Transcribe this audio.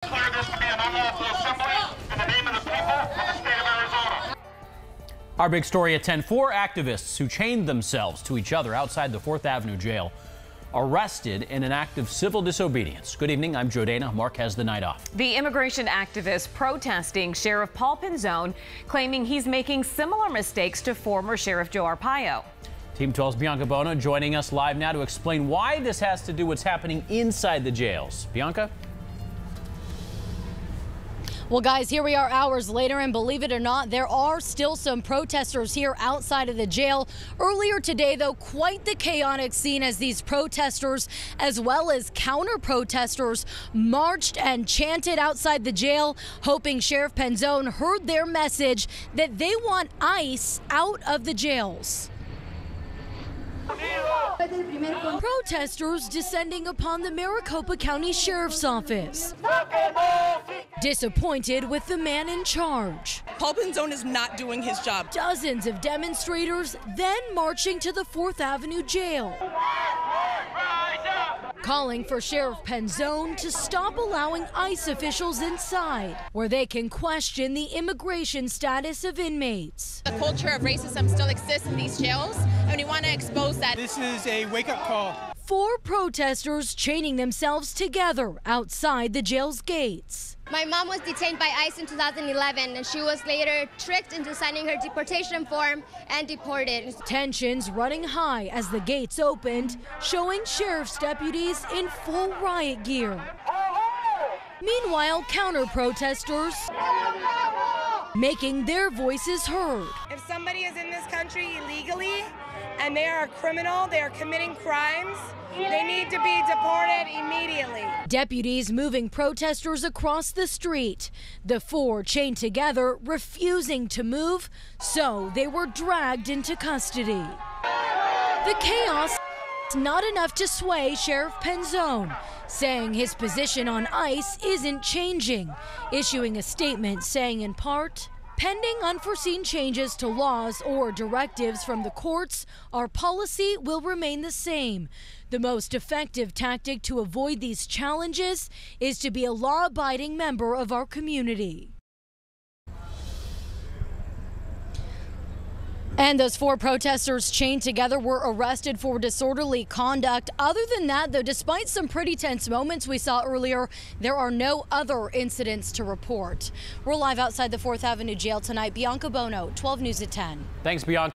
Declare this to be an unlawful assembly in the name of the people of the state of Arizona. Our big story at 10, 4 activists who chained themselves to each other outside the 4th Avenue jail arrested in an act of civil disobedience. Good evening, I'm Joe Dana. Mark has the night off. The immigration activists protesting Sheriff Penzone, claiming he's making similar mistakes to former Sheriff Joe Arpaio. Team 12's Bianca Bono joining us live now to explain why this has to do with what's happening inside the jails. Bianca? Well, guys, here we are hours later, and believe it or not, there are still some protesters here outside of the jail. Earlier today, though, quite the chaotic scene as these protesters, as well as counter-protesters, marched and chanted outside the jail, hoping Sheriff Penzone heard their message that they want ICE out of the jails. Protesters descending upon the Maricopa County Sheriff's Office, disappointed with the man in charge. Penzone is not doing his job. Dozens of demonstrators then marching to the 4th Avenue jail, calling for Sheriff Penzone to stop allowing ICE officials inside, where they can question the immigration status of inmates. The culture of racism still exists in these jails, and we want to expose that. This is a wake-up call. 4 protesters chaining themselves together outside the jail's gates. My mom was detained by ICE in 2011, and she was later tricked into signing her deportation form and deported. Tensions running high as the gates opened, showing sheriff's deputies in full riot gear. Meanwhile, counter-protesters making their voices heard. If somebody is in this country illegally and they are a criminal, they are committing crimes, they need to be deported immediately. Deputies moving protesters across the street. The 4 chained together, refusing to move, so they were dragged into custody. The chaos not enough to sway Sheriff Penzone, saying his position on ICE isn't changing, issuing a statement saying in part, pending unforeseen changes to laws or directives from the courts, our policy will remain the same. The most effective tactic to avoid these challenges is to be a law-abiding member of our community. And those 4 protesters chained together were arrested for disorderly conduct. Other than that, though, despite some pretty tense moments we saw earlier, there are no other incidents to report. We're live outside the 4th Avenue jail tonight. Bianca Bono, 12 News at 10. Thanks, Bianca.